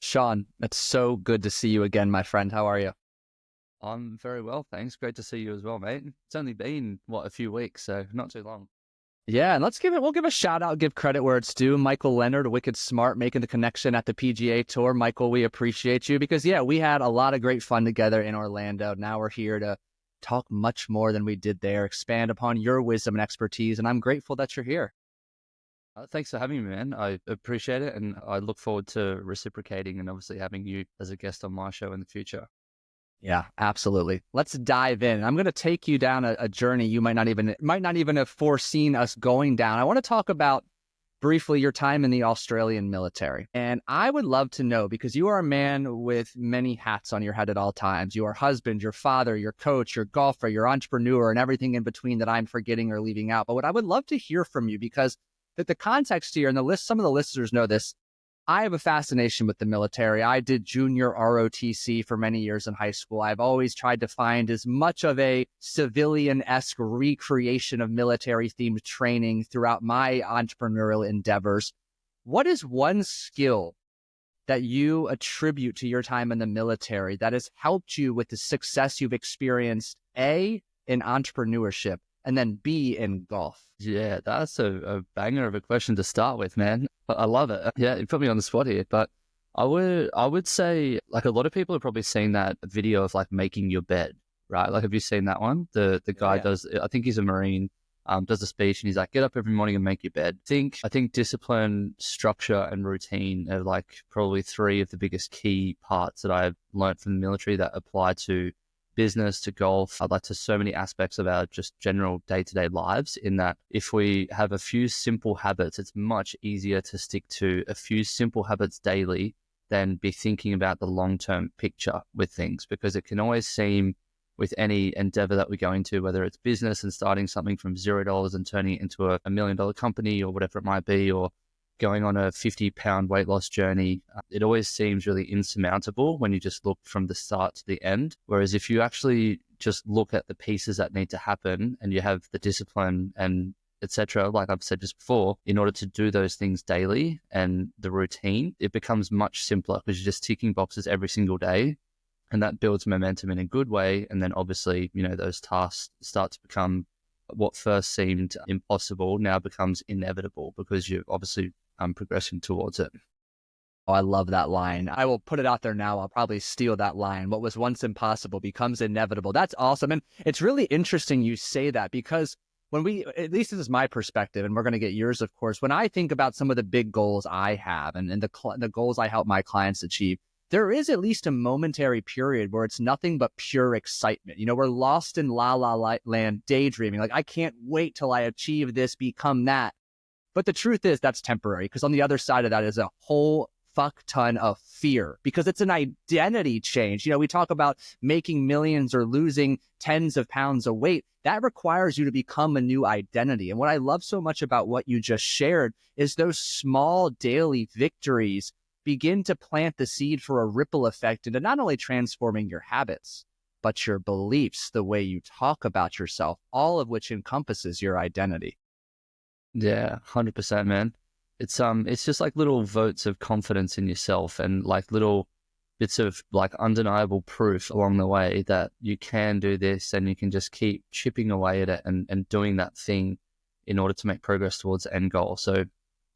Sean, it's so good to see you again, my friend. How are you? I'm very well, thanks. Great to see you as well, mate. It's only been, a few weeks, so not too long. Yeah, and we'll give a shout out, give credit where it's due. Michael Leonard, Wicked Smart, making the connection at the PGA Tour. Michael, we appreciate you because, yeah, we had a lot of great fun together in Orlando. Now we're here to talk much more than we did there, expand upon your wisdom and expertise, and I'm grateful that you're here. Thanks for having me, man. I appreciate it, and I look forward to reciprocating and obviously having you as a guest on my show in the future. Yeah, absolutely. Let's dive in. I'm going to take you down a journey you might not even have foreseen us going down. I want to talk about briefly your time in the Australian military. And I would love to know, because you are a man with many hats on your head at all times. You are husband, your father, your coach, your golfer, your entrepreneur, and everything in between that I'm forgetting or leaving out. But what I would love to hear from you, because the context here and the list, some of the listeners know this. I have a fascination with the military. I did junior ROTC for many years in high school. I've always tried to find as much of a civilian-esque recreation of military-themed training throughout my entrepreneurial endeavors. What is one skill that you attribute to your time in the military that has helped you with the success you've experienced, A, in entrepreneurship, and then B, in golf? Yeah, that's a banger of a question to start with, man. I love it. Yeah, you put me on the spot here, but I would say, like, a lot of people have probably seen that video of like making your bed, right? Like, have you seen that one? The Oh, guy yeah. does, I think he's a Marine, does a speech and he's like, get up every morning and make your bed. I think discipline, structure, and routine are like probably three of the biggest key parts that I've learned from the military that apply to business, to golf, like to so many aspects of our just general day-to-day lives, in that if we have a few simple habits, it's much easier to stick to a few simple habits daily than be thinking about the long-term picture with things, because it can always seem, with any endeavor that we go into, whether it's business and starting something from $0 and turning it into a $1 million company or whatever it might be, or going on a 50-pound weight loss journey, it always seems really insurmountable when you just look from the start to the end. Whereas if you actually just look at the pieces that need to happen and you have the discipline and etc., like I've said just before, in order to do those things daily and the routine, it becomes much simpler because you're just ticking boxes every single day. And that builds momentum in a good way. And then obviously, those tasks start to become what first seemed impossible now becomes inevitable because you're obviously progressing towards it. Oh, I love that line. I will put it out there now. I'll probably steal that line. What was once impossible becomes inevitable. That's awesome. And it's really interesting you say that, because at least this is my perspective, and we're going to get yours, of course. When I think about some of the big goals I have and the goals I help my clients achieve, there is at least a momentary period where it's nothing but pure excitement. We're lost in land, daydreaming. Like, I can't wait till I achieve this, become that. But the truth is that's temporary, because on the other side of that is a whole fuck ton of fear, because it's an identity change. We talk about making millions or losing tens of pounds of weight. That requires you to become a new identity. And what I love so much about what you just shared is those small daily victories begin to plant the seed for a ripple effect into not only transforming your habits, but your beliefs, the way you talk about yourself, all of which encompasses your identity. Yeah, 100%, man. It's just like little votes of confidence in yourself and like little bits of like undeniable proof along the way that you can do this, and you can just keep chipping away at it and doing that thing in order to make progress towards the end goal. So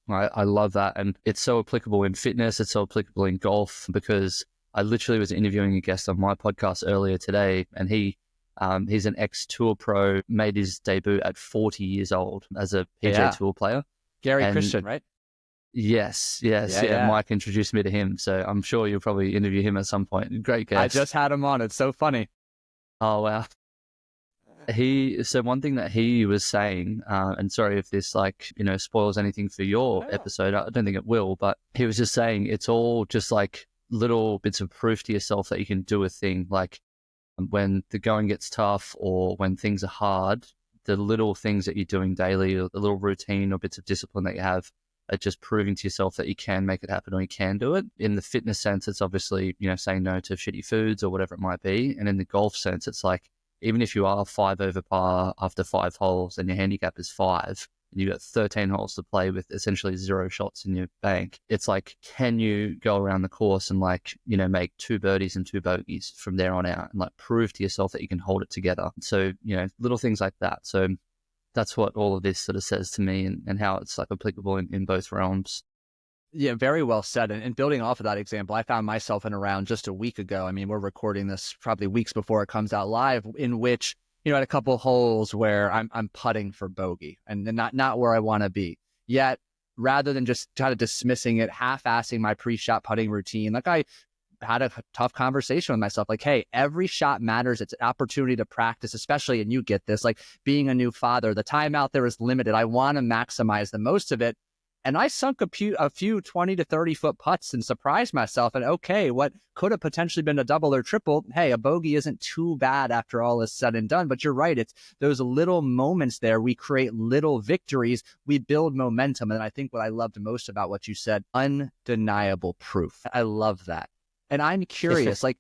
I love that. And it's so applicable in fitness. It's so applicable in golf, because I literally was interviewing a guest on my podcast earlier today, and he's an ex-tour pro, made his debut at 40 years old as a PGA Yeah. Tour player. Gary And Christian, right? yes, Yeah, yeah, yeah. Mike introduced me to him. So I'm sure you'll probably interview him at some point. Great I guest. just had him on. It's so funny. Oh, wow. So one thing that he was saying, and sorry if this spoils anything for your No. episode, I don't think it will, but he was just saying it's all just like little bits of proof to yourself that you can do a thing. Like, when the going gets tough or when things are hard, the little things that you're doing daily, or the little routine or bits of discipline that you have, are just proving to yourself that you can make it happen or you can do it. In the fitness sense, it's obviously, saying no to shitty foods or whatever it might be. And in the golf sense, it's like, even if you are 5 over par after 5 holes and your handicap is 5, and you got 13 holes to play with essentially 0 shots in your bank. It's like, can you go around the course and like, make 2 birdies and 2 bogeys from there on out and like prove to yourself that you can hold it together? So, little things like that. So that's what all of this sort of says to me, and how it's like applicable in both realms. Yeah, very well said. And building off of that example, I found myself in a round just a week ago. I mean, we're recording this probably weeks before it comes out live, in which, at a couple holes where I'm putting for bogey and not where I want to be. Yet, rather than just kind of dismissing it, half-assing my pre-shot putting routine, like I had a tough conversation with myself, like, hey, every shot matters. It's an opportunity to practice, especially, and you get this, like being a new father, the time out there is limited. I want to maximize the most of it. And I sunk a few 20 to 30 foot putts and surprised myself. And okay, what could have potentially been a double or triple, hey, a bogey isn't too bad after all is said and done. But you're right. It's those little moments there. We create little victories. We build momentum. And I think what I loved most about what you said, undeniable proof. I love that. And I'm curious, like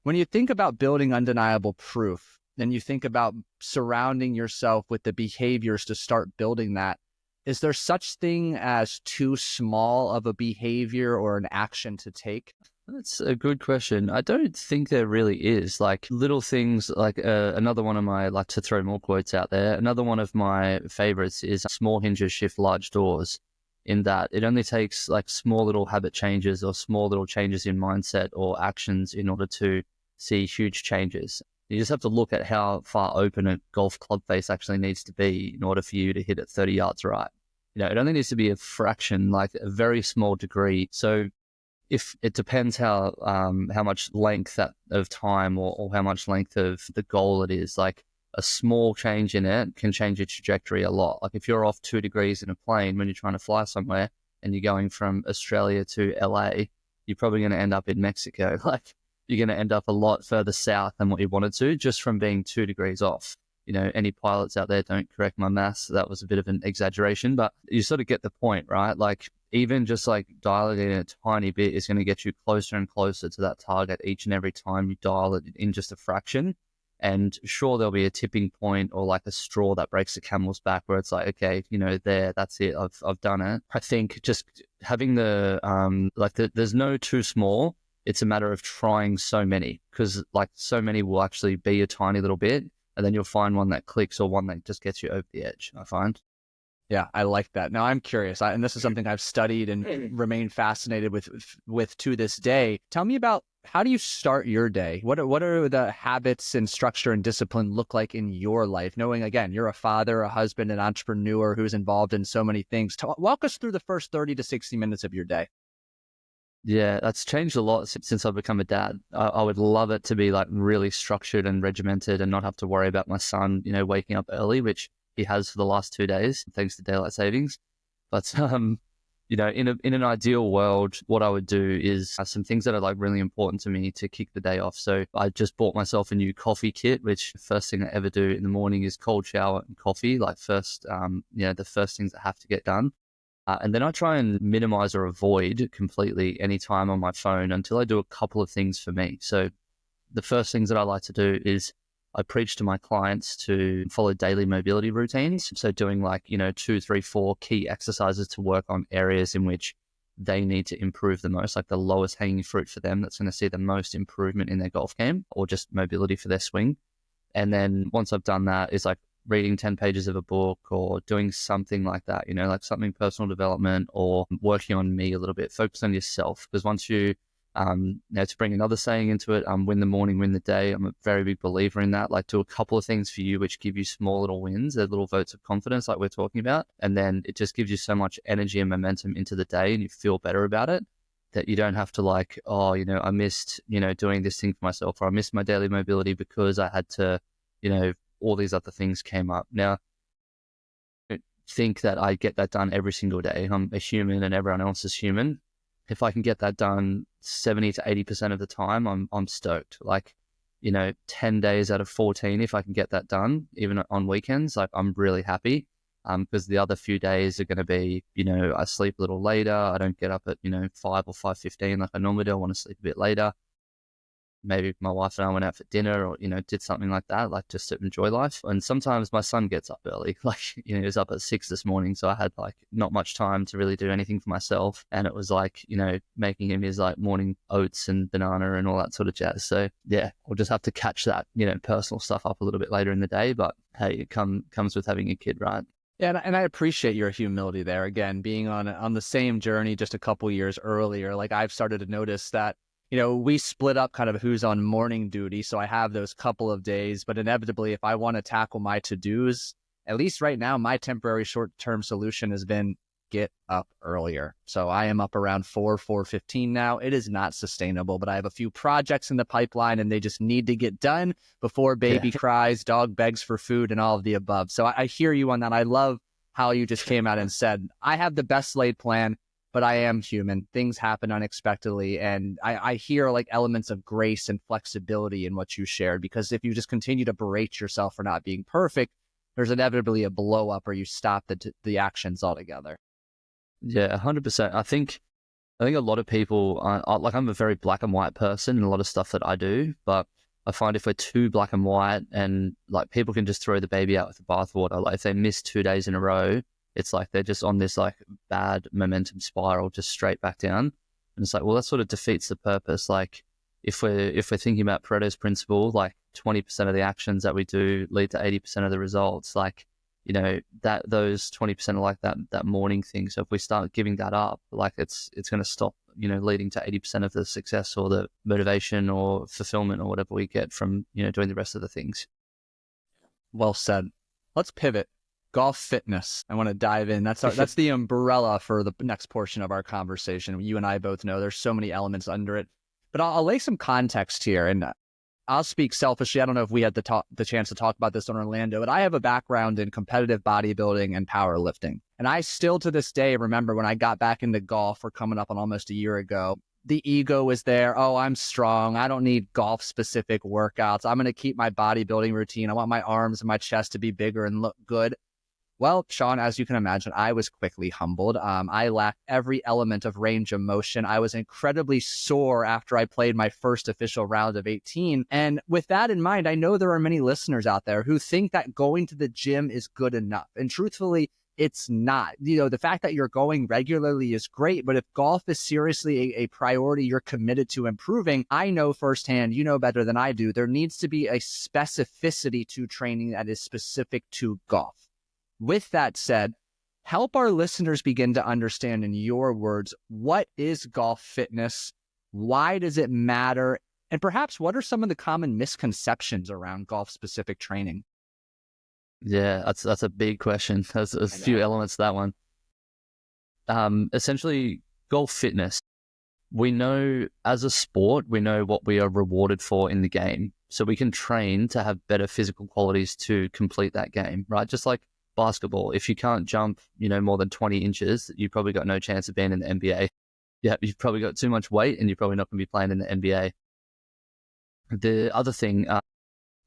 when you think about building undeniable proof, and you think about surrounding yourself with the behaviors to start building that, is there such thing as too small of a behavior or an action to take? That's a good question. I don't think there really is. Like little things, like another one of my, like to throw more quotes out there, another one of my favorites is small hinges shift large doors, in that it only takes like small little habit changes or small little changes in mindset or actions in order to see huge changes. You just have to look at how far open a golf club face actually needs to be in order for you to hit it 30 yards right. It only needs to be a fraction, like a very small degree. So if it depends how much length of time or how much length of the goal it is, like a small change in it can change your trajectory a lot. Like if you're off 2 degrees in a plane when you're trying to fly somewhere and you're going from Australia to LA, you're probably going to end up in Mexico. Like you're going to end up a lot further south than what you wanted to, just from being 2 degrees off. Any pilots out there, don't correct my maths. That was a bit of an exaggeration, but you sort of get the point, right? Like even just like dialing it in a tiny bit is going to get you closer and closer to that target each and every time you dial it in just a fraction. And sure, there'll be a tipping point or like a straw that breaks the camel's back where it's like, okay, that's it. I've done it. I think just having there's no too small. It's a matter of trying so many, because like so many will actually be a tiny little bit. And then you'll find one that clicks or one that just gets you over the edge, I find. Yeah, I like that. Now I'm curious, and this is something I've studied and remain fascinated with to this day. Tell me about, how do you start your day? What are the habits and structure and discipline look like in your life? Knowing, again, you're a father, a husband, an entrepreneur who's involved in so many things. Walk us through the first 30 to 60 minutes of your day. Yeah, that's changed a lot since I've become a dad. I would love it to be like really structured and regimented and not have to worry about my son, waking up early, which he has for the last 2 days, thanks to daylight savings. But, in an ideal world, what I would do is some things that are like really important to me to kick the day off. So I just bought myself a new coffee kit, which the first thing I ever do in the morning is cold shower and coffee, like the first things that have to get done. And then I try and minimize or avoid completely any time on my phone until I do a couple of things for me. So the first things that I like to do is I preach to my clients to follow daily mobility routines. So doing 2, 3, 4 key exercises to work on areas in which they need to improve the most, like the lowest hanging fruit for them that's going to see the most improvement in their golf game or just mobility for their swing. And then once I've done that, is like reading 10 pages of a book or doing something like that, like something personal development or working on me a little bit. Focus on yourself, because once you, to bring another saying into it, win the morning, win the day. I'm a very big believer in that. Like do a couple of things for you, which give you small little wins, they're little votes of confidence like we're talking about. And then it just gives you so much energy and momentum into the day and you feel better about it, that you don't have to I missed, doing this thing for myself, or I missed my daily mobility because I had to, all these other things came up. Now, I think that I get that done every single day. I'm a human and everyone else is human. If I can get that done 70 to 80% of the time, I'm stoked. 10 days out of 14, if I can get that done, even on weekends, I'm really happy. Because the other few days are going to be, I sleep a little later. I don't get up at, 5 or 5:15 like I normally do. I want to sleep a bit later. maybe my wife and I went out for dinner or, did something like that, like just to enjoy life. And sometimes my son gets up early, like, he was up at 6 this morning. So I had like not much time to really do anything for myself. And it was like, making him his like morning oats and banana and all that sort of jazz. So yeah, I'll just have to catch that, personal stuff up a little bit later in the day. But hey, it comes with having a kid, right? Yeah, and I appreciate your humility there. Again, being on the same journey just a couple years earlier, like I've started to notice that, we split up kind of who's on morning duty. So I have those couple of days, but inevitably, if I want to tackle my to-dos, at least right now, my temporary short-term solution has been get up earlier. So I am up around 4:15 now. It is not sustainable, but I have a few projects in the pipeline and they just need to get done before baby cries, dog begs for food, and all of the above. So I hear you on that. I love how you just came out and said, I have the best laid plan, but I am human. Things happen unexpectedly. And I hear like elements of grace and flexibility in what you shared, because if you just continue to berate yourself for not being perfect, there's inevitably a blow up or you stop the actions altogether. Yeah, 100%. I think a lot of people, like I'm a very black and white person in a lot of stuff that I do, but I find if we're too black and white and like people can just throw the baby out with the bathwater, like if they miss 2 days in a row, it's like they're just on this like bad momentum spiral, just straight back down. And it's like, well, that sort of defeats the purpose. Like if we're thinking about Pareto's principle, like 20% of the actions that we do lead to 80% of the results. Like, that those 20% are like that morning thing. So if we start giving that up, like it's going to stop, leading to 80% of the success or the motivation or fulfillment or whatever we get from, doing the rest of the things. Well said. Let's pivot. Golf fitness. I want to dive in. That's the umbrella for the next portion of our conversation. You and I both know there's so many elements under it, but I'll lay some context here, and I'll speak selfishly. I don't know if we had the chance to talk about this on Orlando, but I have a background in competitive bodybuilding and powerlifting. And I still to this day remember when I got back into golf, we're coming up on almost a year ago, the ego was there. Oh, I'm strong. I don't need golf specific workouts. I'm going to keep my bodybuilding routine. I want my arms and my chest to be bigger and look good. Well, Sean, as you can imagine, I was quickly humbled. I lacked every element of range of motion. I was incredibly sore after I played my first official round of 18. And with that in mind, I know there are many listeners out there who think that going to the gym is good enough. And truthfully, it's not. The fact that you're going regularly is great, but if golf is seriously a priority you're committed to improving, I know firsthand, you know better than I do, there needs to be a specificity to training that is specific to golf. With that said, help our listeners begin to understand in your words, what is golf fitness? Why does it matter? And perhaps what are some of the common misconceptions around golf-specific training? Yeah, that's a big question. There's a few elements to that one. Essentially, golf fitness. We know as a sport, we know what we are rewarded for in the game. So we can train to have better physical qualities to complete that game, right? Just like basketball, if you can't jump, more than 20 inches, you've probably got no chance of being in the NBA. Yeah, you've probably got too much weight and you're probably not going to be playing in the NBA. The other thing,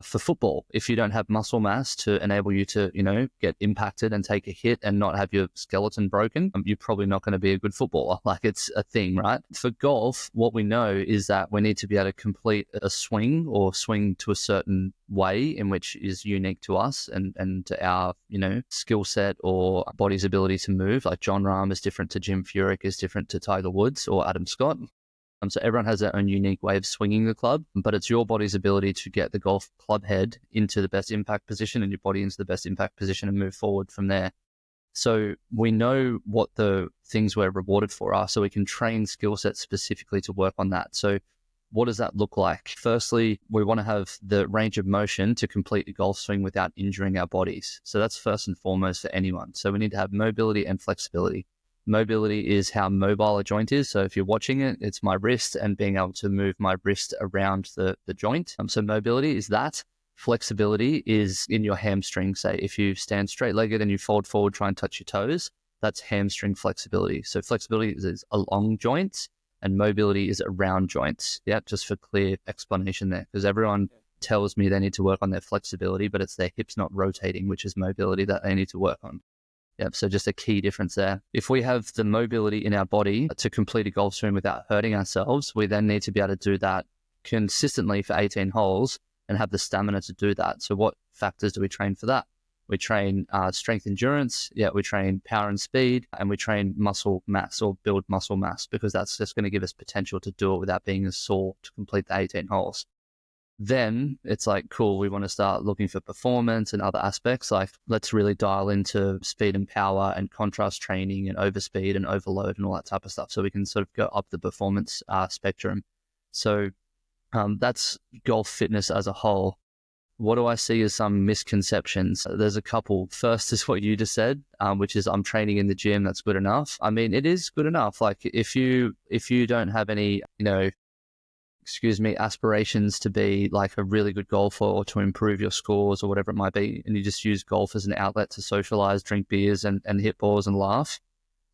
for football, if you don't have muscle mass to enable you to, get impacted and take a hit and not have your skeleton broken, you're probably not going to be a good footballer. Like it's a thing, right? For golf, what we know is that we need to be able to complete a swing or swing to a certain way in which is unique to us and to our, skill set or body's ability to move. Like Jon Rahm is different to Jim Furyk, is different to Tiger Woods or Adam Scott. So everyone has their own unique way of swinging the club, but it's your body's ability to get the golf club head into the best impact position and your body into the best impact position and move forward from there. So we know what the things we're rewarded for are, so we can train skill sets specifically to work on that. So what does that look like? Firstly, we want to have the range of motion to complete the golf swing without injuring our bodies. So that's first and foremost for anyone. So we need to have mobility and flexibility. Mobility is how mobile a joint is. So if you're watching it, it's my wrist and being able to move my wrist around the joint. So mobility is that. Flexibility is in your hamstring. Say if you stand straight-legged and you fold forward, try and touch your toes, that's hamstring flexibility. So flexibility is along joints and mobility is around joints. Yeah, just for clear explanation there, because everyone tells me they need to work on their flexibility, but it's their hips not rotating, which is mobility that they need to work on. Yep. So just a key difference there. If we have the mobility in our body to complete a golf swing without hurting ourselves, we then need to be able to do that consistently for 18 holes and have the stamina to do that. So what factors do we train for that? We train strength endurance, we train power and speed, and we train muscle mass or build muscle mass, because that's just going to give us potential to do it without being as sore to complete the 18 holes. Then it's like, cool, we want to start looking for performance and other aspects. Like, let's really dial into speed and power and contrast training and overspeed and overload and all that type of stuff, so we can sort of go up the performance spectrum. So that's golf fitness as a whole. What do I see as some misconceptions? There's a couple. First is what you just said, which is I'm training in the gym, that's good enough. I mean, it is good enough. Like, if you don't have any, aspirations to be like a really good golfer or to improve your scores or whatever it might be, and you just use golf as an outlet to socialize, drink beers and hit balls and laugh,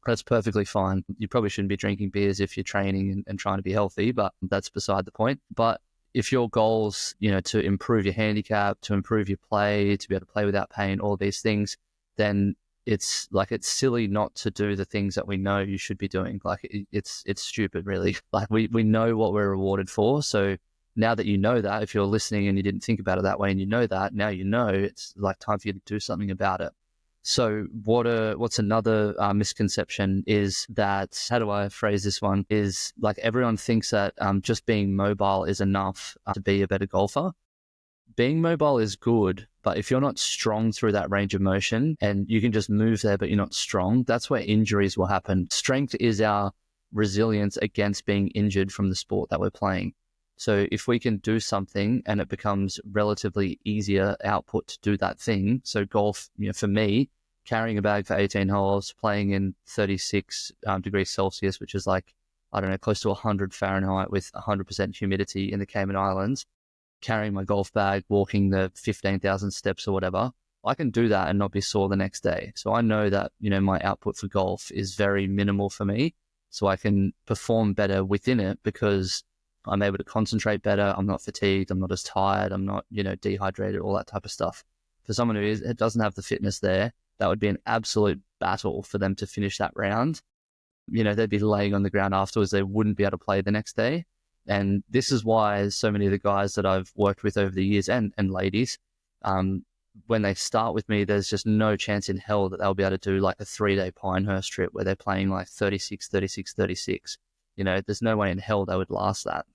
that's perfectly fine. You probably shouldn't be drinking beers if you're training and trying to be healthy, but that's beside the point. But if your goals, to improve your handicap, to improve your play, to be able to play without pain, all these things, then it's silly not to do the things that we know you should be doing. Like, it's stupid, really. Like, we know what we're rewarded for. So now that you know that, if you're listening and you didn't think about it that way and you know that, now you know it's like time for you to do something about it. So what's another misconception is that, how do I phrase this one, is like everyone thinks that just being mobile is enough to be a better golfer. Being mobile is good, but if you're not strong through that range of motion and you can just move there but you're not strong, that's where injuries will happen. Strength is our resilience against being injured from the sport that we're playing. So if we can do something and it becomes relatively easier output to do that thing. So golf, for me, carrying a bag for 18 holes, playing in 36 degrees Celsius, which is like, I don't know, close to 100 Fahrenheit with 100% humidity in the Cayman Islands, carrying my golf bag, walking the 15,000 steps or whatever, I can do that and not be sore the next day. So I know that, my output for golf is very minimal for me. So I can perform better within it because I'm able to concentrate better. I'm not fatigued. I'm not as tired. I'm not, dehydrated, all that type of stuff. For someone who doesn't have the fitness there, that would be an absolute battle for them to finish that round. They'd be laying on the ground afterwards. They wouldn't be able to play the next day. And this is why so many of the guys that I've worked with over the years and ladies, when they start with me, there's just no chance in hell that they'll be able to do like a 3-day Pinehurst trip where they're playing like 36, 36, 36. There's no way in hell they would last that.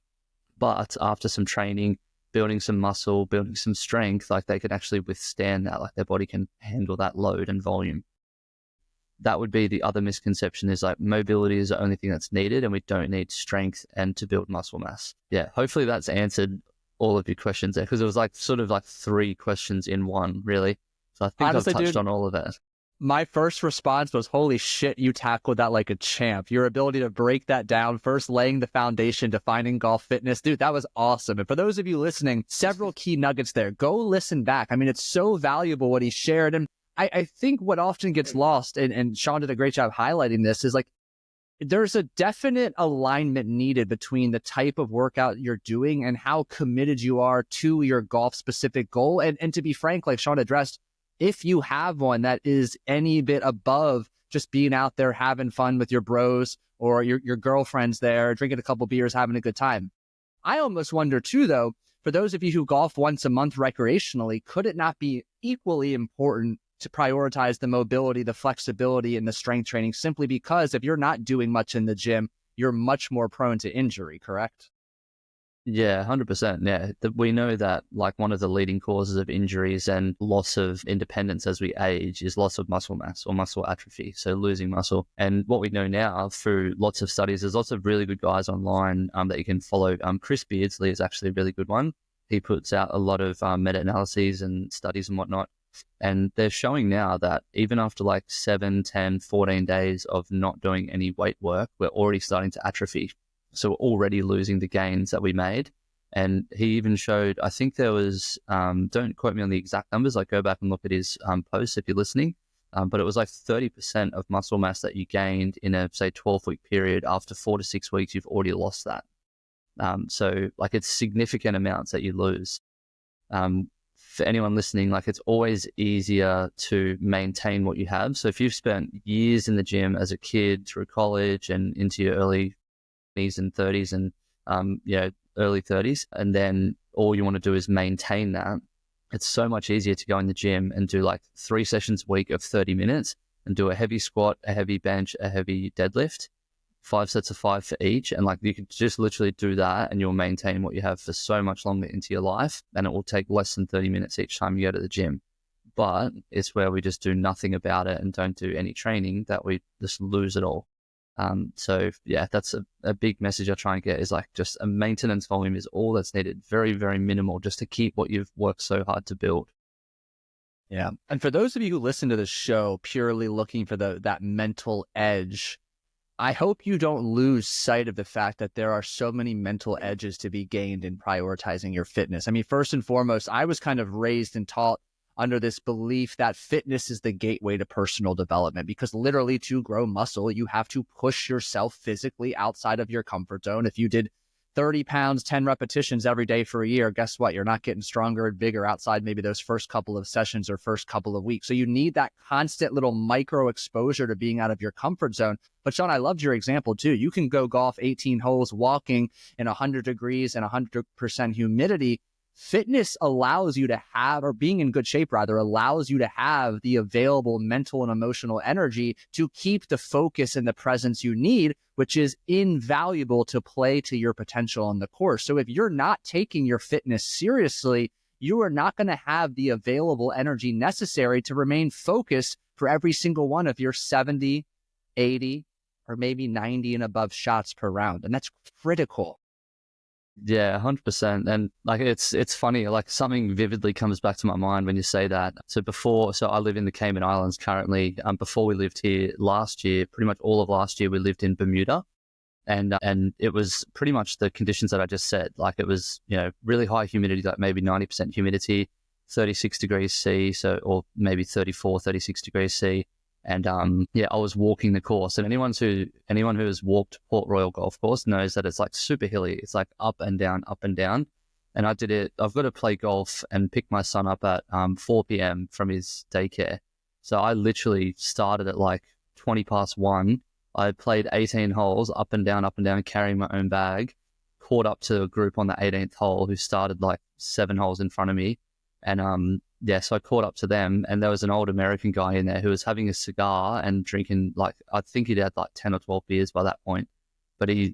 But after some training, building some muscle, building some strength, like they can actually withstand that, like their body can handle that load and volume. That would be the other misconception, is like mobility is the only thing that's needed and we don't need strength and to build muscle mass. Yeah, hopefully that's answered all of your questions there, because it was like sort of like 3 questions in one, really. So I think honestly, I've touched on all of it. My first response was, holy shit, you tackled that like a champ. Your ability to break that down, first laying the foundation, defining golf fitness. Dude, that was awesome. And for those of you listening, several key nuggets there. Go listen back. I mean, it's so valuable what he shared. And I think what often gets lost, and Sean did a great job highlighting this, is like, there's a definite alignment needed between the type of workout you're doing and how committed you are to your golf specific goal. And to be frank, like Sean addressed, if you have one that is any bit above just being out there having fun with your bros or your girlfriends there, drinking a couple beers, having a good time. I almost wonder too, though, for those of you who golf once a month recreationally, could it not be equally important to prioritize the mobility, the flexibility, and the strength training, simply because if you're not doing much in the gym, you're much more prone to injury, correct? Yeah, 100%. Yeah, we know that like one of the leading causes of injuries and loss of independence as we age is loss of muscle mass or muscle atrophy, so losing muscle. And what we know now through lots of studies, there's lots of really good guys online that you can follow. Chris Beardsley is actually a really good one. He puts out a lot of meta-analyses and studies and whatnot. And they're showing now that even after like 7, 10, 14 days of not doing any weight work, we're already starting to atrophy. So we're already losing the gains that we made. And he even showed, I think there was, don't quote me on the exact numbers, like go back and look at his posts if you're listening, but it was like 30% of muscle mass that you gained in a, say, 12-week period. After 4 to 6 weeks, you've already lost that. So like it's significant amounts that you lose. For anyone listening, like it's always easier to maintain what you have. So if you've spent years in the gym as a kid through college and into your early 20s and 30s and early 30s, and then all you want to do is maintain that. It's so much easier to go in the gym and do like 3 sessions a week of 30 minutes and do a heavy squat, a heavy bench, a heavy deadlift, 5 sets of 5 for each. And like you can just literally do that and you'll maintain what you have for so much longer into your life. And it will take less than 30 minutes each time you go to the gym. But it's where we just do nothing about it and don't do any training that we just lose it all. So yeah, that's a big message I try and get, is like just a maintenance volume is all that's needed. Very, very minimal, just to keep what you've worked so hard to build. Yeah. And for those of you who listen to this show purely looking for that mental edge, I hope you don't lose sight of the fact that there are so many mental edges to be gained in prioritizing your fitness. I mean, first and foremost, I was kind of raised and taught under this belief that fitness is the gateway to personal development, because literally to grow muscle, you have to push yourself physically outside of your comfort zone. If you did 30 pounds, 10 repetitions every day for a year, guess what? You're not getting stronger and bigger outside maybe those first couple of sessions or first couple of weeks. So you need that constant little micro exposure to being out of your comfort zone. But Sean, I loved your example too. You can go golf 18 holes walking in 100 degrees and 100% humidity. Fitness allows you to have, or being in good shape rather, allows you to have the available mental and emotional energy to keep the focus and the presence you need, which is invaluable to play to your potential on the course. So if you're not taking your fitness seriously, you are not going to have the available energy necessary to remain focused for every single one of your 70, 80, or maybe 90 and above shots per round. And that's critical. Yeah, 100%. And like, it's funny, like something vividly comes back to my mind when you say that. So I live in the Cayman Islands currently. Before we lived here last year, pretty much all of last year, we lived in Bermuda. And it was pretty much the conditions that I just said. Like it was, really high humidity, like maybe 90% humidity, 36 degrees C, or maybe 34, 36 degrees C. And I was walking the course, and anyone who has walked Port Royal Golf Course knows that it's like super hilly. It's like up and down, up and down. And I did it. I've got to play golf and pick my son up at 4 p.m. from his daycare. So I literally started at like 20 past 1. I played 18 holes up and down, carrying my own bag. Caught up to a group on the 18th hole who started like 7 holes in front of me, and so I caught up to them, and there was an old American guy in there who was having a cigar and drinking, like, I think he'd had like 10 or 12 beers by that point. But I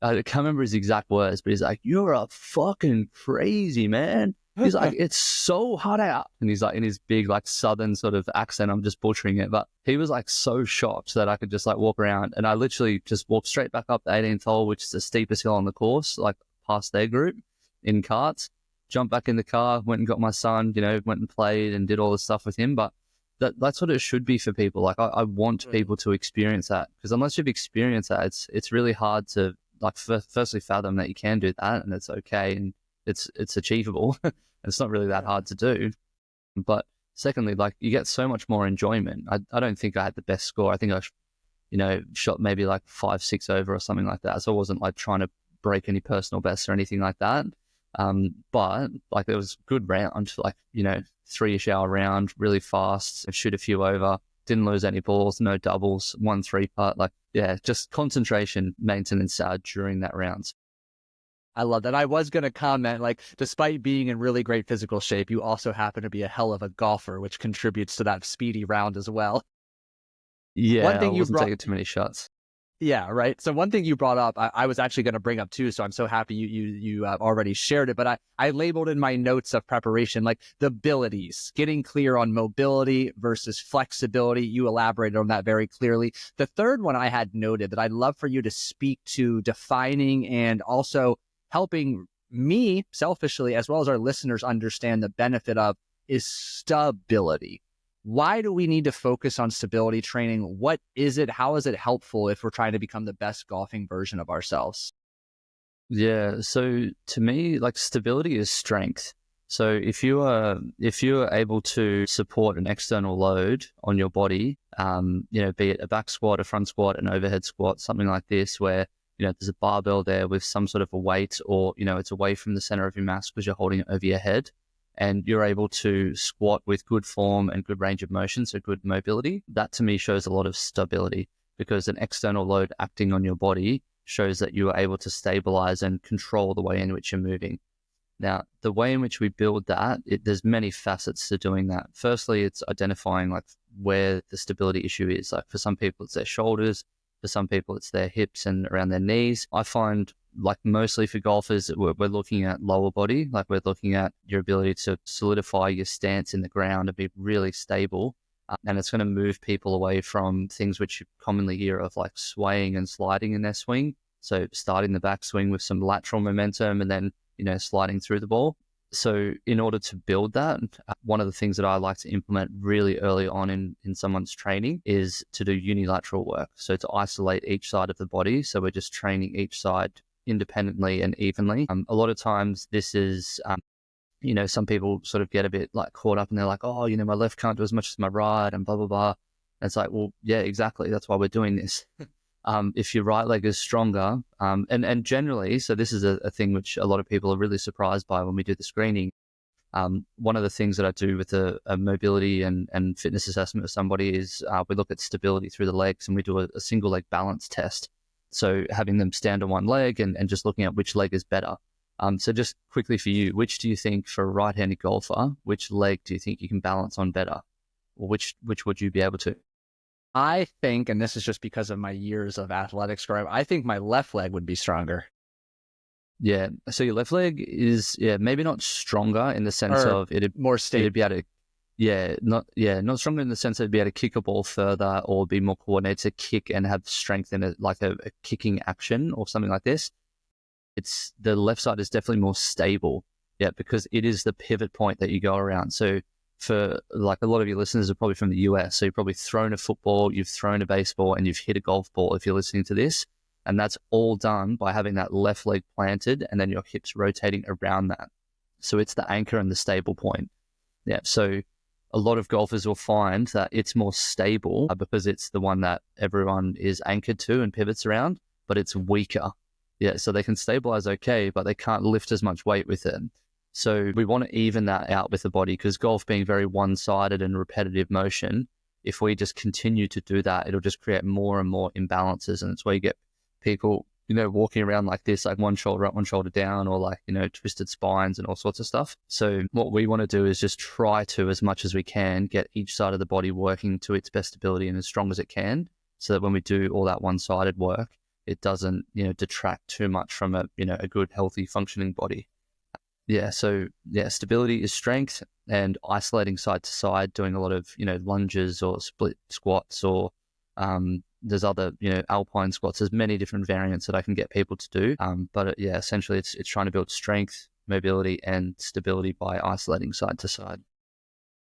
can't remember his exact words, but he's like, "You're a fucking crazy man." He's like, "It's so hot out." And he's like, in his big, like, southern sort of accent, I'm just butchering it. But he was like so shocked that I could just like walk around. And I literally just walked straight back up the 18th hole, which is the steepest hill on the course, like past their group in carts. Jumped back in the car, went and got my son, went and played and did all this stuff with him. But that's what it should be for people. Like I want people to experience that, because unless you've experienced that, it's really hard to like firstly fathom that you can do that and it's okay and it's achievable. It's not really that hard to do. But secondly, like you get so much more enjoyment. I don't think I had the best score. I think I, shot maybe like 5, 6 over or something like that. So I wasn't like trying to break any personal bests or anything like that. But like it was a good round, like, 3-ish hour round, really fast, shoot a few over, didn't lose any balls, no doubles, 1 3-putt, like, yeah, just concentration maintenance during that round. I love that. I was going to comment, like, despite being in really great physical shape, you also happen to be a hell of a golfer, which contributes to that speedy round as well. Yeah, one thing I wasn't taking too many shots. Yeah, right. So one thing you brought up, I was actually going to bring up too, so I'm so happy you already shared it, but I labeled in my notes of preparation, like the abilities, getting clear on mobility versus flexibility. You elaborated on that very clearly. The third one I had noted that I'd love for you to speak to defining and also helping me selfishly, as well as our listeners, understand the benefit of is stability. Why do we need to focus on stability training? What is it? How is it helpful if we're trying to become the best golfing version of ourselves? Yeah. So to me, like stability is strength. So if you are able to support an external load on your body, be it a back squat, a front squat, an overhead squat, something like this, where, there's a barbell there with some sort of a weight, or, it's away from the center of your mass because you're holding it over your head, and you're able to squat with good form and good range of motion, so good mobility, that to me shows a lot of stability, because an external load acting on your body shows that you are able to stabilize and control the way in which you're moving. Now, the way in which we build that, there's many facets to doing that. Firstly, it's identifying like where the stability issue is. Like for some people, it's their shoulders. For some people, it's their hips and around their knees. I find like mostly for golfers, we're looking at lower body. Like we're looking at your ability to solidify your stance in the ground and be really stable. And it's going to move people away from things which you commonly hear of like swaying and sliding in their swing. So starting the backswing with some lateral momentum and then, sliding through the ball. So in order to build that, one of the things that I like to implement really early on in someone's training is to do unilateral work. So to isolate each side of the body. So we're just training each side independently and evenly. A lot of times this is, some people sort of get a bit like caught up and they're like, oh, my left can't do as much as my right and blah, blah, blah. And it's like, well, yeah, exactly. That's why we're doing this. If your right leg is stronger, and generally, so this is a thing which a lot of people are really surprised by when we do the screening. One of the things that I do with a mobility and fitness assessment of somebody is we look at stability through the legs and we do a single leg balance test. So having them stand on one leg and just looking at which leg is better. So just quickly for you, which do you think for a right-handed golfer, which leg do you think you can balance on better? Or which would you be able to? I think, and this is just because of my years of athletics growing, I think my left leg would be stronger. Yeah. So your left leg is, maybe not stronger in the sense of it'd more stable. It'd be able to, not stronger in the sense that it'd be able to kick a ball further or be more coordinated to kick and have strength in it, like a kicking action or something like this. It's the left side is definitely more stable. Yeah, because it is the pivot point that you go around. So for like a lot of your listeners are probably from the US. So you've probably thrown a football, you've thrown a baseball, and you've hit a golf ball if you're listening to this. And that's all done by having that left leg planted and then your hips rotating around that. So it's the anchor and the stable point. Yeah. So a lot of golfers will find that it's more stable because it's the one that everyone is anchored to and pivots around, but it's weaker. Yeah. So they can stabilize okay, but they can't lift as much weight with it. So we want to even that out with the body because golf being very one-sided and repetitive motion, if we just continue to do that, it'll just create more and more imbalances. And it's where you get people, walking around like this, like one shoulder up, one shoulder down, or like, twisted spines and all sorts of stuff. So what we want to do is just try to, as much as we can, get each side of the body working to its best ability and as strong as it can, so that when we do all that one-sided work, it doesn't, detract too much from a good, healthy, functioning body. Yeah. So stability is strength, and isolating side to side, doing a lot of, lunges or split squats or, there's other, alpine squats. There's many different variants that I can get people to do. But essentially it's trying to build strength, mobility, and stability by isolating side to side.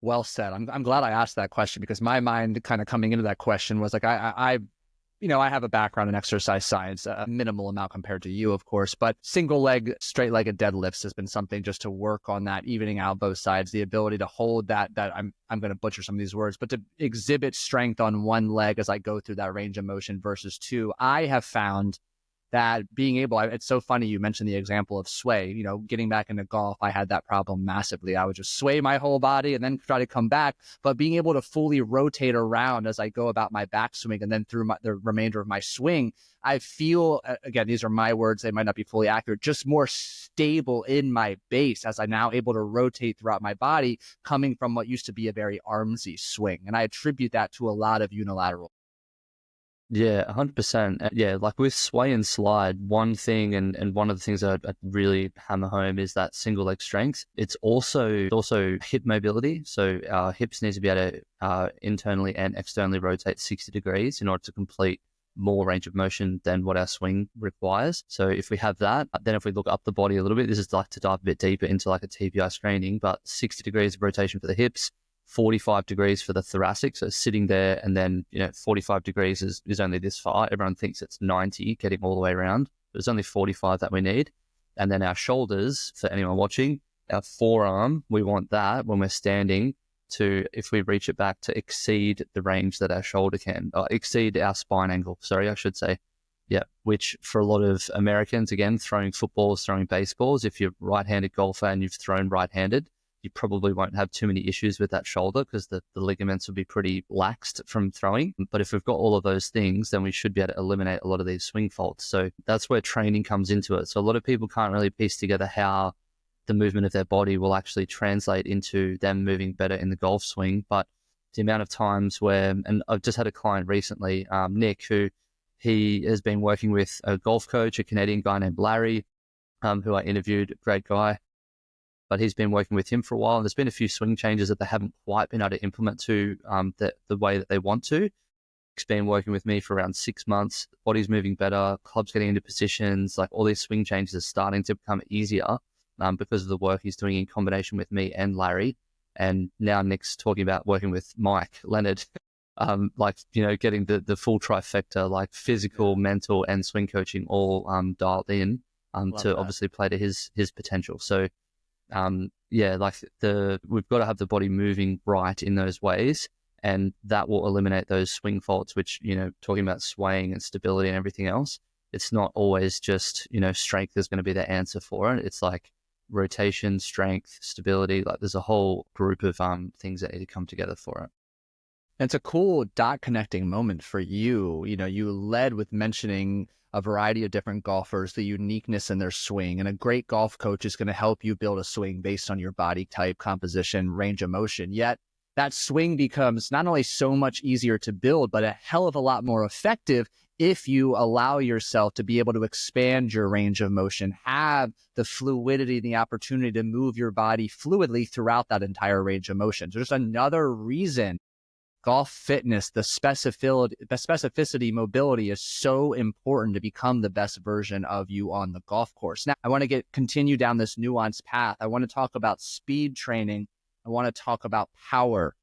Well said. I'm glad I asked that question because my mind kind of coming into that question was like, I have a background in exercise science, a minimal amount compared to you, of course, but single leg, straight legged deadlifts has been something just to work on that, evening out both sides, the ability to hold that I'm going to butcher some of these words, but to exhibit strength on one leg as I go through that range of motion versus two. I have found that being able, it's so funny you mentioned the example of sway, getting back into golf, I had that problem massively. I would just sway my whole body and then try to come back, but being able to fully rotate around as I go about my backswing and then through the remainder of my swing, I feel, again, these are my words, they might not be fully accurate, just more stable in my base as I'm now able to rotate throughout my body, coming from what used to be a very armsy swing. And I attribute that to a lot of unilateral. Yeah, 100%. Yeah, like with sway and slide, one thing and one of the things I'd really hammer home is that single leg strength. It's also hip mobility. So our hips need to be able to internally and externally rotate 60 degrees in order to complete more range of motion than what our swing requires. So if we have that, then if we look up the body a little bit, this is like to dive a bit deeper into like a TPI screening, but 60 degrees of rotation for the hips, 45 degrees for the thoracic. So sitting there and then, 45 degrees is only this far. Everyone thinks it's 90 getting all the way around. There's only 45 that we need. And then our shoulders, for anyone watching, our forearm, we want that when we're standing to, if we reach it back, to exceed the range that our shoulder can, exceed our spine angle. Sorry, I should say. Yeah. Which for a lot of Americans, again, throwing footballs, throwing baseballs, if you're right-handed golfer and you've thrown right-handed, you probably won't have too many issues with that shoulder because the ligaments will be pretty laxed from throwing. But if we've got all of those things, then we should be able to eliminate a lot of these swing faults. So that's where training comes into it. So a lot of people can't really piece together how the movement of their body will actually translate into them moving better in the golf swing. But the amount of times where, and I've just had a client recently, Nick, who he has been working with a golf coach, a Canadian guy named Larry, who I interviewed, a great guy. But he's been working with him for a while, and there's been a few swing changes that they haven't quite been able to implement to the way that they want to. He's been working with me for around 6 months. Body's moving better, club's getting into positions, like all these swing changes are starting to become easier because of the work he's doing in combination with me and Larry. And now Nick's talking about working with Mike Leonard, getting the full trifecta, like physical, mental, and swing coaching all dialed in to obviously play to his potential. So we've got to have the body moving right in those ways, and that will eliminate those swing faults, which, talking about swaying and stability and everything else, it's not always just, strength is going to be the answer for it. It's like rotation, strength, stability, like there's a whole group of things that need to come together for it. It's a cool dot connecting moment for you. You led with mentioning a variety of different golfers, the uniqueness in their swing, and a great golf coach is going to help you build a swing based on your body type, composition, range of motion. Yet that swing becomes not only so much easier to build, but a hell of a lot more effective if you allow yourself to be able to expand your range of motion, have the fluidity, the opportunity to move your body fluidly throughout that entire range of motion. So just another reason golf fitness, the specificity, mobility is so important to become the best version of you on the golf course. Now, I want to continue down this nuanced path. I want to talk about speed training. I want to talk about power.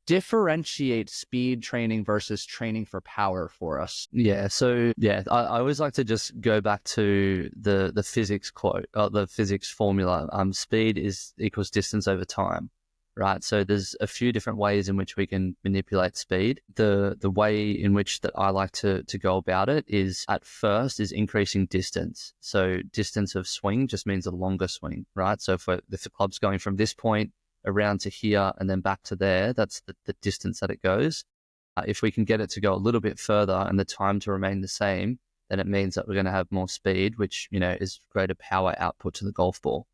Differentiate speed training versus training for power for us. Yeah. So I always like to just go back to the physics quote, the physics formula. Speed equals distance over time. Right. So there's a few different ways in which we can manipulate speed. The way in which that I like to go about it is at first is increasing distance. So distance of swing just means a longer swing, right? So if the club's going from this point around to here and then back to there, that's the distance that it goes. If we can get it to go a little bit further and the time to remain the same, then it means that we're going to have more speed, which, is greater power output to the golf ball.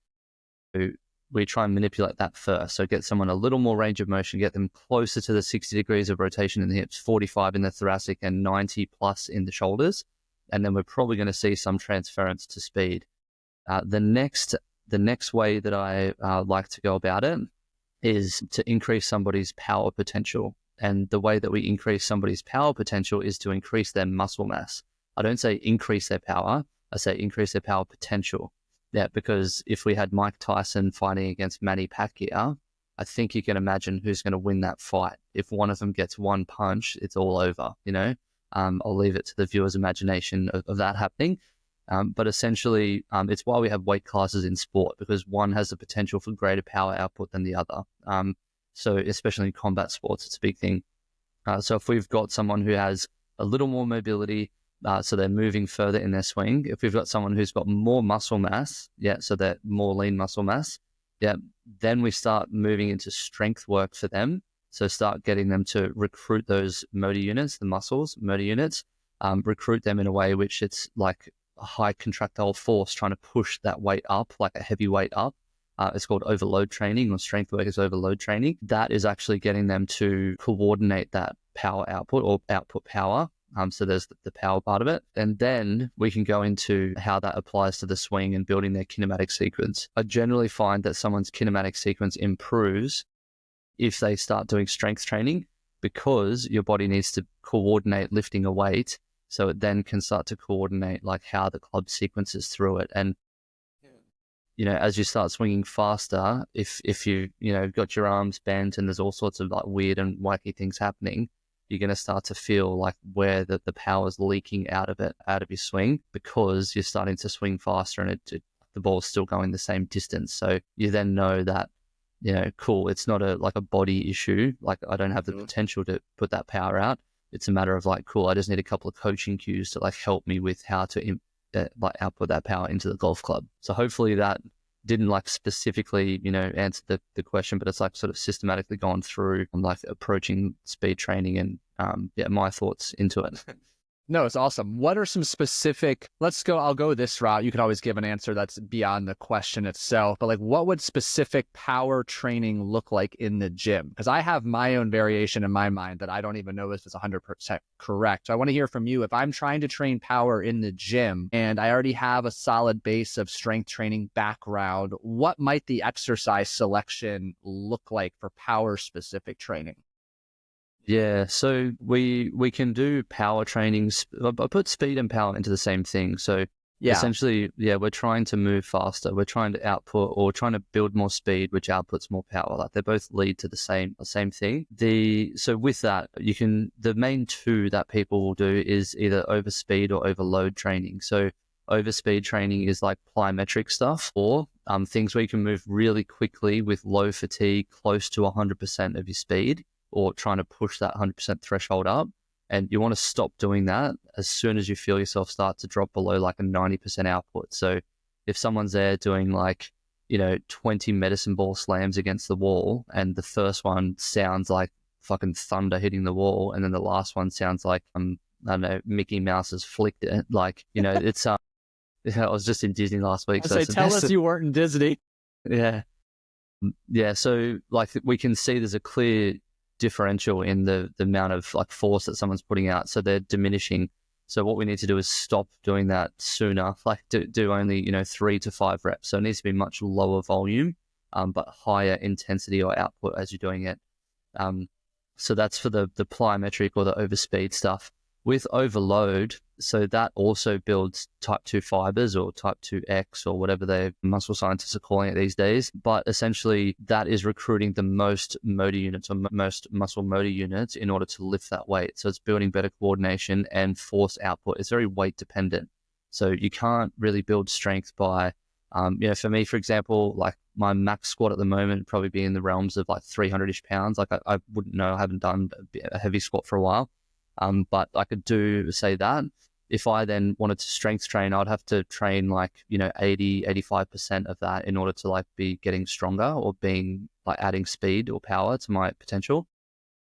So we try and manipulate that first. So get someone a little more range of motion, get them closer to the 60 degrees of rotation in the hips, 45 in the thoracic and 90 plus in the shoulders. And then we're probably going to see some transference to speed. The next way that I like to go about it is to increase somebody's power potential. And the way that we increase somebody's power potential is to increase their muscle mass. I don't say increase their power, I say increase their power potential. Yeah, because if we had Mike Tyson fighting against Manny Pacquiao, I think you can imagine who's going to win that fight. If one of them gets one punch, it's all over, I'll leave it to the viewer's imagination of that happening. But essentially, it's why we have weight classes in sport, because one has the potential for greater power output than the other. So especially in combat sports, it's a big thing. So if we've got someone who has a little more mobility, so they're moving further in their swing. If we've got someone who's got more muscle mass, so they're more lean muscle mass, then we start moving into strength work for them. So start getting them to recruit those motor units, the muscles, motor units, recruit them in a way which it's like a high contractile force trying to push that weight up, like a heavy weight up. It's called overload training, or strength work is overload training. That is actually getting them to coordinate that power output or output power. So there's the power part of it. And then we can go into how that applies to the swing and building their kinematic sequence. I generally find that someone's kinematic sequence improves if they start doing strength training, because your body needs to coordinate lifting a weight. So it then can start to coordinate like how the club sequences through it. And, as you start swinging faster, if you, got your arms bent and there's all sorts of like weird and wacky things happening, you're going to start to feel like where the power is leaking out of your swing, because you're starting to swing faster and the ball's still going the same distance. So you then know that, cool, it's not a body issue. Like I don't have the potential to put that power out. It's a matter of like, cool, I just need a couple of coaching cues to like help me with how to output that power into the golf club. So hopefully that didn't like specifically, answer the question, but it's like sort of systematically gone through like approaching speed training and my thoughts into it. No, it's awesome. What are some specific, I'll go this route. You can always give an answer that's beyond the question itself, but like what would specific power training look like in the gym? Because I have my own variation in my mind that I don't even know if it's 100% correct. So I want to hear from you. If I'm trying to train power in the gym and I already have a solid base of strength training background, what might the exercise selection look like for power specific training? Yeah, so we can do power trainings. I put speed and power into the same thing. So Yeah. essentially, we're trying to move faster. We're trying to output or trying to build more speed, which outputs more power. Like they both lead to the same thing. So with that, the main two that people will do is either overspeed or overload training. So overspeed training is like plyometric stuff, or things where you can move really quickly with low fatigue, close to 100% of your speed, or trying to push that 100% threshold up. And you want to stop doing that as soon as you feel yourself start to drop below like a 90% output. So if someone's there doing like, 20 medicine ball slams against the wall, and the first one sounds like fucking thunder hitting the wall, and then the last one sounds like, I don't know, Mickey Mouse has flicked it. Like, it's, I was just in Disney last week. So tell us you weren't in Disney. Yeah. Yeah. So like we can see there's a clear differential in the amount of like force that someone's putting out, so they're diminishing. So what we need to do is stop doing that sooner, like do only 3 to 5 reps. So it needs to be much lower volume, but higher intensity or output as you're doing it. So that's for the plyometric or the overspeed stuff. With overload, so that also builds type 2 fibers or type 2X or whatever the muscle scientists are calling it these days. But essentially, that is recruiting the most motor units or most muscle motor units in order to lift that weight. So it's building better coordination and force output. It's very weight dependent. So you can't really build strength by, for me, for example, like my max squat at the moment would probably be in the realms of like 300-ish pounds. Like I wouldn't know, I haven't done a heavy squat for a while. But I could say that. If I then wanted to strength train, I'd have to train like, 80, 85% of that in order to like be getting stronger or being like adding speed or power to my potential.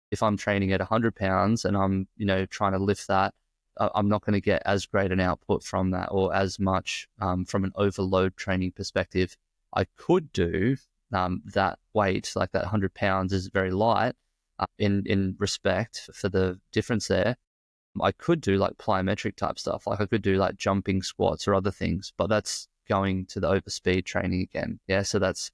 If I'm training at 100 pounds and I'm, trying to lift that, I'm not going to get as great an output from that or as much from an overload training perspective. I could do that weight, like that 100 pounds is very light in respect for the difference there. I could do like plyometric type stuff. Like I could do like jumping squats or other things, but that's going to the overspeed training again. Yeah. So that's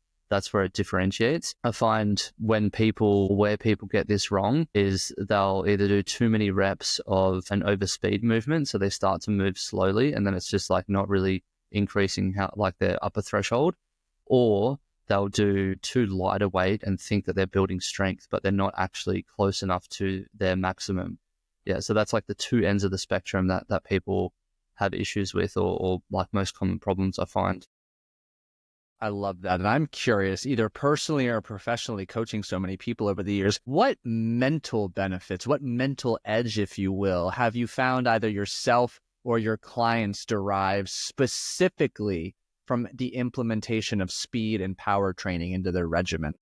where it differentiates. I find where people get this wrong is they'll either do too many reps of an overspeed movement. So they start to move slowly and then it's just like not really increasing their upper threshold, or they'll do too light a weight and think that they're building strength, but they're not actually close enough to their maximum. Yeah, so that's like the two ends of the spectrum that people have issues with or like most common problems I find. I love that. And I'm curious, either personally or professionally coaching so many people over the years, what mental benefits, what mental edge, if you will, have you found either yourself or your clients derive specifically from the implementation of speed and power training into their regimen?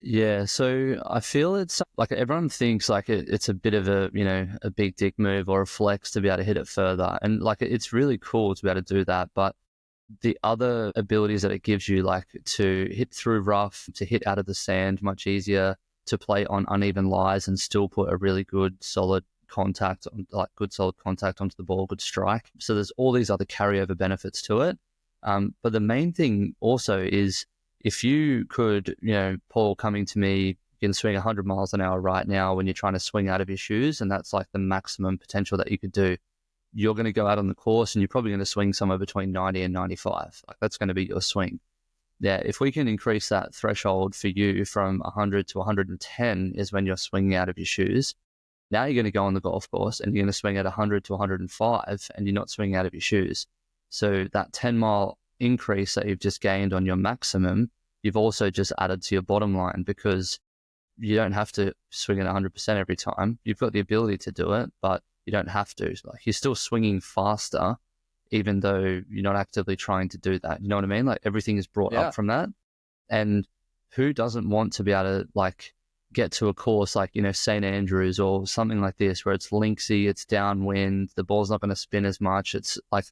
Yeah, so I feel it's like everyone thinks like it's a bit of a big dick move or a flex to be able to hit it further, and like it's really cool to be able to do that. But the other abilities that it gives you, like to hit through rough, to hit out of the sand much easier, to play on uneven lies and still put a really good solid contact onto the ball, good strike. So there's all these other carryover benefits to it. But the main thing also is, if you could, Paul, coming to me, you can swing 100 miles an hour right now when you're trying to swing out of your shoes, and that's like the maximum potential that you could do. You're going to go out on the course and you're probably going to swing somewhere between 90 and 95. Like that's going to be your swing. Yeah, if we can increase that threshold for you from 100 to 110 is when you're swinging out of your shoes. Now you're going to go on the golf course and you're going to swing at 100 to 105 and you're not swinging out of your shoes. So that 10-mile increase that you've just gained on your maximum, you've also just added to your bottom line, because you don't have to swing at 100% every time. You've got the ability to do it, but you don't have to. Like, you're still swinging faster even though you're not actively trying to do that. You know what I mean? Like everything is brought Yeah. up from that. And who doesn't want to be able to like get to a course like, you know, St. Andrews or something like this, where it's linksy, it's downwind, the ball's not going to spin as much. It's like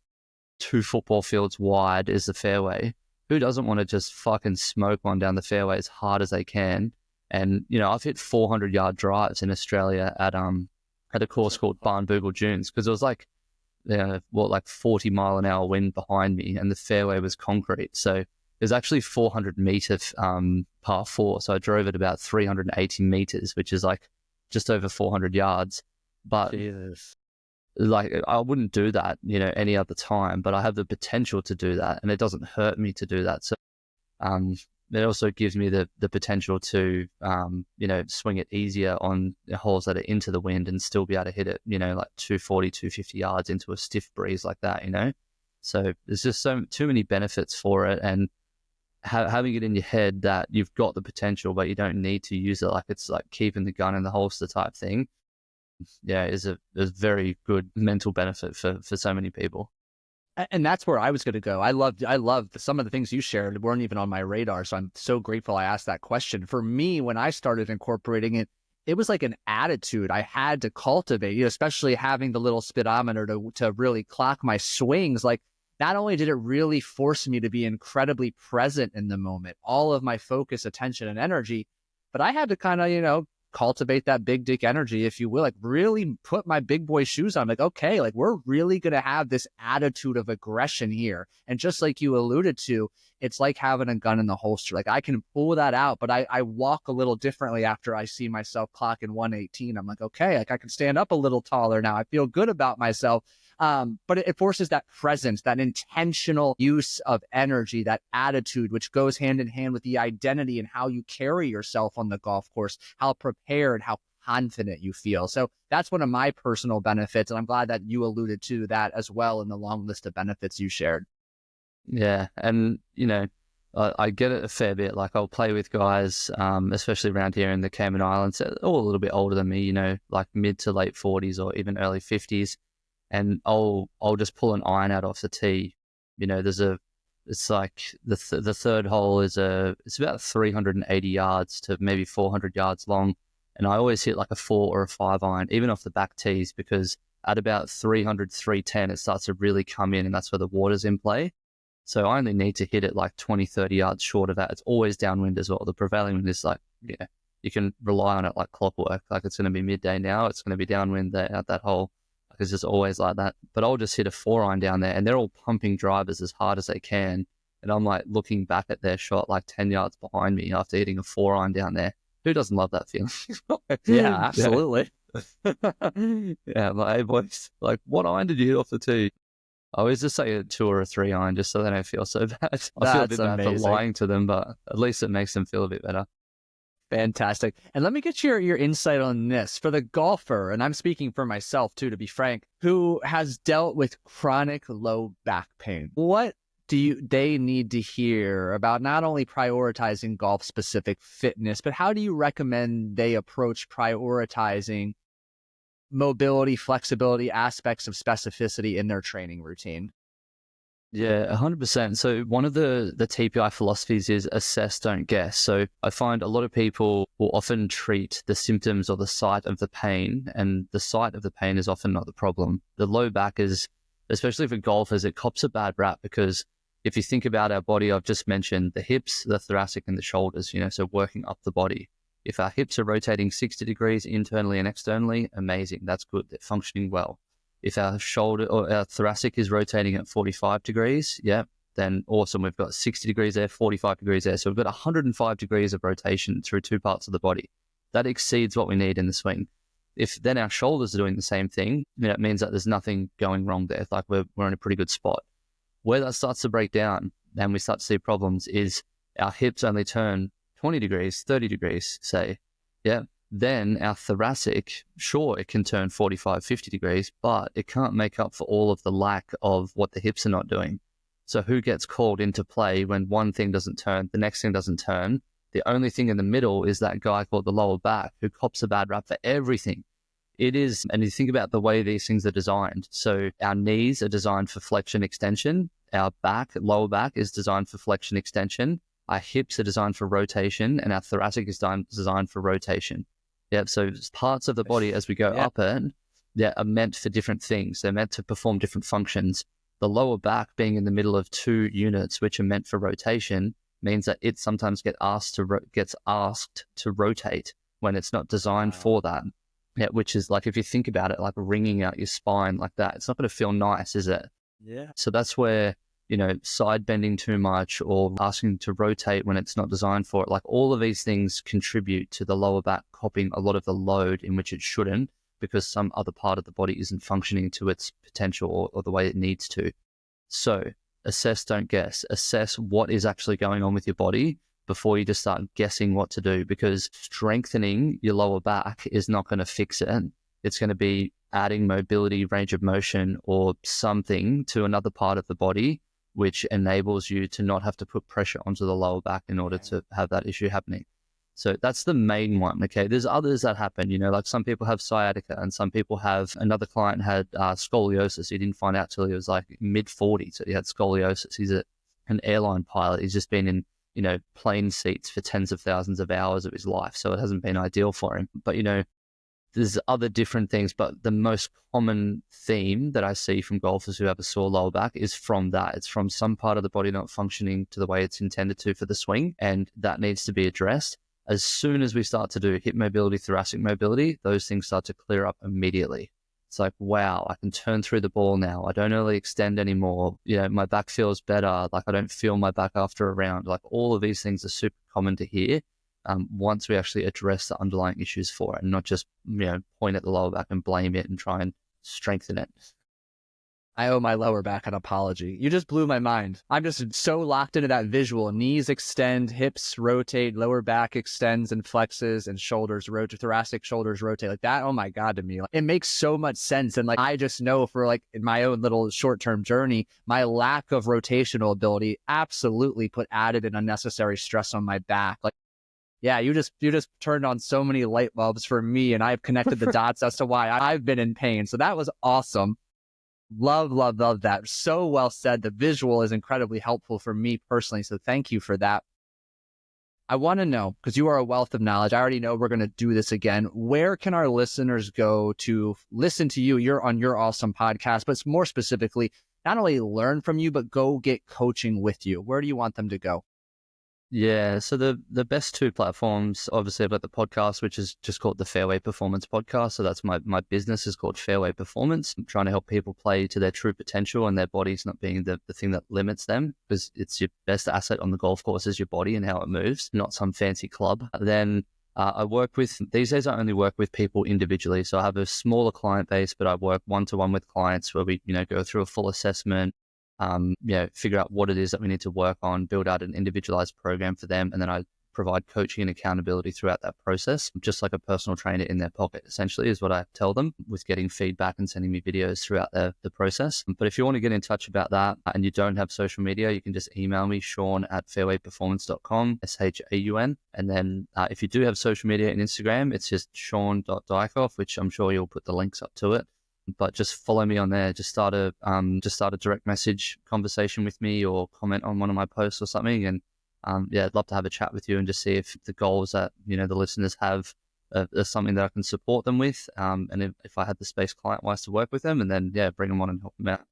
2 football fields wide is the fairway. Who doesn't want to just fucking smoke one down the fairway as hard as they can? And, you know, I've hit 400-yard drives in Australia at a course called Barnbougle Dunes, because it was like, like 40-mile-an-hour wind behind me, and the fairway was concrete. So there's actually 400-meter par 4. So I drove it about 380 meters, which is like just over 400 yards. But Jesus. like I wouldn't do that, you know, any other time, but I have the potential to do that, and it doesn't hurt me to do that. So it also gives me the potential to, you know, swing it easier on the holes that are into the wind and still be able to hit it, you know, like 240, 250 yards into a stiff breeze like that, you know? So there's just too many benefits for it. And having it in your head that you've got the potential, but you don't need to use it, like it's like keeping the gun in the holster type thing, yeah, is a very good mental benefit for so many people. And that's where I was going to go. I loved some of the things you shared weren't even on my radar. So I'm so grateful I asked that question. For me, when I started incorporating it, it was like an attitude I had to cultivate, you know, especially having the little speedometer to really clock my swings. Like, not only did it really force me to be incredibly present in the moment, all of my focus, attention, and energy, but I had to kind of, you know, cultivate that big dick energy, if you will, like really put my big boy shoes on. Like, okay, like we're really going to have this attitude of aggression here. And just like you alluded to, it's like having a gun in the holster. Like I can pull that out, but I walk a little differently after I see myself clocking 118. I'm like, okay, like I can stand up a little taller now. I feel good about myself. But it forces that presence, that intentional use of energy, that attitude, which goes hand in hand with the identity and how you carry yourself on the golf course, how prepared, how confident you feel. So that's one of my personal benefits. And I'm glad that you alluded to that as well in the long list of benefits you shared. Yeah. And, you know, I get it a fair bit. Like I'll play with guys, especially around here in the Cayman Islands, all a little bit older than me, you know, like mid to late 40s or even early 50s. And I'll just pull an iron out off the tee. You know, it's like the third hole it's about 380 yards to maybe 400 yards long. And I always hit like a 4 or a 5 iron, even off the back tees, because at about 300, 310, it starts to really come in, and that's where the water's in play. So I only need to hit it like 20, 30 yards short of that. It's always downwind as well. The prevailing wind is like, yeah, you can rely on it like clockwork. Like it's going to be midday now. It's going to be downwind there at that hole. It's just always like that. But I'll just hit a 4 iron down there, and they're all pumping drivers as hard as they can. And I'm like looking back at their shot like 10 yards behind me after hitting a 4 iron down there. Who doesn't love that feeling? Yeah, absolutely. Yeah, like, hey boys, like what iron did you hit off the tee? I always just say a 2 or a 3 iron just so they don't feel so bad. I feel a bit bad for lying to them, but at least it makes them feel a bit better. Fantastic. And let me get your insight on this. For the golfer, and I'm speaking for myself too, to be frank, who has dealt with chronic low back pain, what do they need to hear about not only prioritizing golf-specific fitness, but how do you recommend they approach prioritizing mobility, flexibility, aspects of specificity in their training routine? Yeah, 100%. So one of the TPI philosophies is assess, don't guess. So I find a lot of people will often treat the symptoms or the site of the pain, and the site of the pain is often not the problem. The low back is, especially for golfers, it cops a bad rap because if you think about our body, I've just mentioned the hips, the thoracic, and the shoulders, you know, so working up the body. If our hips are rotating 60 degrees internally and externally, amazing. That's good. They're functioning well. If our shoulder or our thoracic is rotating at 45 degrees, yeah, then awesome. We've got 60 degrees there, 45 degrees there. So we've got 105 degrees of rotation through 2 parts of the body. That exceeds what we need in the swing. If then our shoulders are doing the same thing, it means that there's nothing going wrong there. Like we're in a pretty good spot. Where that starts to break down and we start to see problems is our hips only turn 20 degrees, 30 degrees, say, yeah. Then our thoracic, sure, it can turn 45, 50 degrees, but it can't make up for all of the lack of what the hips are not doing. So who gets called into play when one thing doesn't turn, the next thing doesn't turn? The only thing in the middle is that guy called the lower back who cops a bad rap for everything. It is, and you think about the way these things are designed. So our knees are designed for flexion extension. Our back, lower back, is designed for flexion extension. Our hips are designed for rotation, and our thoracic is designed for rotation. Yeah, so parts of the body as we go up it, are meant for different things. They're meant to perform different functions. The lower back being in the middle of two units, which are meant for rotation, means that it sometimes gets asked to rotate when it's not designed for that. Yeah, which is like, if you think about it, like wringing out your spine like that, it's not going to feel nice, is it? Yeah. So that's where, side bending too much or asking to rotate when it's not designed for it, like all of these things contribute to the lower back copying a lot of the load in which it shouldn't, because some other part of the body isn't functioning to its potential or the way it needs to. So assess, don't guess. Assess what is actually going on with your body before you just start guessing what to do, because strengthening your lower back is not going to fix it. It's going to be adding mobility, range of motion, or something to another part of the body, which enables you to not have to put pressure onto the lower back in order to have that issue happening. So that's the main one. Okay. There's others that happen, like some people have sciatica, and some people have, another client had scoliosis. He didn't find out till he was like mid-40s that he had scoliosis. He's an airline pilot. He's just been in, plane seats for tens of thousands of hours of his life. So it hasn't been ideal for him. But, there's other different things. But the most common theme that I see from golfers who have a sore lower back is from that. It's from some part of the body not functioning to the way it's intended to for the swing. And that needs to be addressed. As soon as we start to do hip mobility, thoracic mobility, those things start to clear up immediately. It's like, wow, I can turn through the ball now. I don't really extend anymore. My back feels better. Like I don't feel my back after a round. Like all of these things are super common to hear once we actually address the underlying issues for it, and not just, point at the lower back and blame it and try and strengthen it. I owe my lower back an apology. You just blew my mind. I'm just so locked into that visual. Knees extend, hips rotate, lower back extends and flexes, and shoulders rotate, thoracic shoulders rotate. Like that, oh my God, to me. Like, it makes so much sense. And like, I just know for like in my own little short-term journey, my lack of rotational ability absolutely put added and unnecessary stress on my back. Like, yeah, you just turned on so many light bulbs for me, and I've connected the dots as to why I've been in pain. So that was awesome. Love that. So well said. The visual is incredibly helpful for me personally. So thank you for that. I want to know, because you are a wealth of knowledge. I already know we're going to do this again. Where can our listeners go to listen to you? You're on your awesome podcast, but more specifically, not only learn from you, but go get coaching with you. Where do you want them to go? Yeah, so the best two platforms, obviously, I've got the podcast, which is just called the Fairway Performance Podcast. So that's my business is called Fairway Performance. I'm trying to help people play to their true potential and their bodies not being the thing that limits them, because it's your best asset on the golf course is your body and how it moves, not some fancy club. Then I work with, these days I only work with people individually. So I have a smaller client base, but I work one-to-one with clients where we, go through a full assessment, figure out what it is that we need to work on, build out an individualized program for them. And then I provide coaching and accountability throughout that process, just like a personal trainer in their pocket, essentially, is what I tell them, with getting feedback and sending me videos throughout the process. But if you want to get in touch about that and you don't have social media, you can just email me, Sean@fairwayperformance.com, SHAUN. And then if you do have social media and Instagram, it's just Sean.Dykhoff, which I'm sure you'll put the links up to it. But just follow me on there. Just start a direct message conversation with me, or comment on one of my posts or something. And I'd love to have a chat with you and just see if the goals that the listeners have are something that I can support them with. And if I had the space client-wise to work with them, and then bring them on and help them out.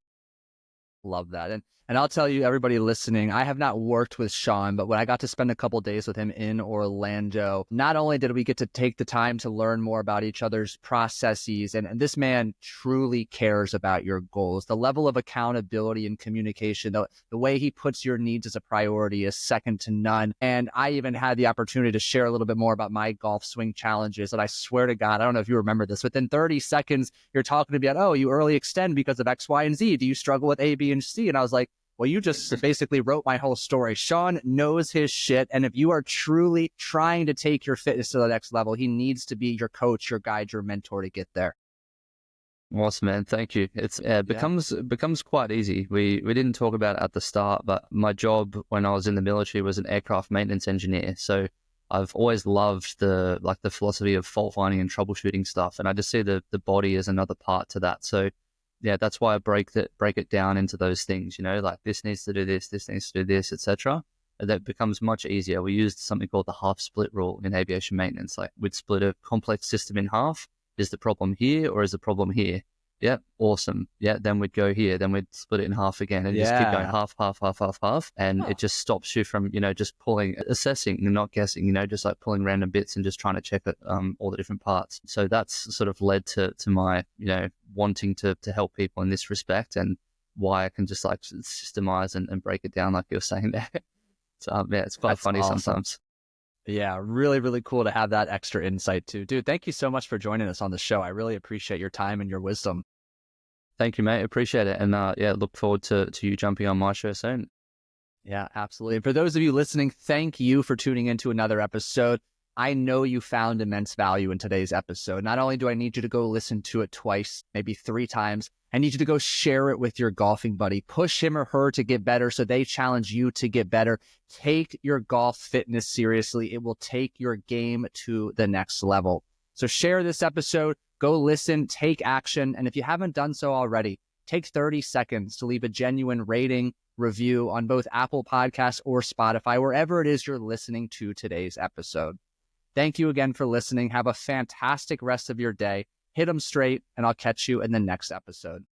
Love that. And I'll tell you, everybody listening, I have not worked with Sean, but when I got to spend a couple of days with him in Orlando, not only did we get to take the time to learn more about each other's processes, and this man truly cares about your goals. The level of accountability and communication, the way he puts your needs as a priority is second to none. And I even had the opportunity to share a little bit more about my golf swing challenges. And I swear to God, I don't know if you remember this, within 30 seconds, you're talking to me about, oh, you early extend because of X, Y, and Z. Do you struggle with A, B, and C? And I was like, well, you just basically wrote my whole story. Sean knows his shit. And if you are truly trying to take your fitness to the next level, he needs to be your coach, your guide, your mentor to get there. Awesome, man. Thank you. It becomes quite easy. We didn't talk about it at the start, but my job when I was in the military was an aircraft maintenance engineer. So I've always loved the philosophy of fault finding and troubleshooting stuff, and I just see the body as another part to that. So yeah, that's why I break it down into those things. Like this needs to do this needs to do this, etc. That becomes much easier. We used something called the half split rule in aviation maintenance. Like we'd split a complex system in half. Is the problem here or is the problem here? Yeah, awesome. Yeah, then we'd go here, then we'd split it in half again, and just keep going half, half, half, half, half, and it just stops you from, just assessing and not guessing, just like pulling random bits and just trying to check it, all the different parts. So that's sort of led to my, wanting to help people in this respect, and why I can just like systemize and break it down like you were saying there. So yeah, it's quite funny awesome. Sometimes. Yeah, really, really cool to have that extra insight too. Dude, thank you so much for joining us on the show. I really appreciate your time and your wisdom. Thank you, mate. Appreciate it. And yeah, look forward to you jumping on my show soon. Yeah, absolutely. And for those of you listening, thank you for tuning into another episode. I know you found immense value in today's episode. Not only do I need you to go listen to it twice, maybe 3 times, I need you to go share it with your golfing buddy. Push him or her to get better so they challenge you to get better. Take your golf fitness seriously. It will take your game to the next level. So share this episode, go listen, take action. And if you haven't done so already, take 30 seconds to leave a genuine rating, review on both Apple Podcasts or Spotify, wherever it is you're listening to today's episode. Thank you again for listening. Have a fantastic rest of your day. Hit them straight, and I'll catch you in the next episode.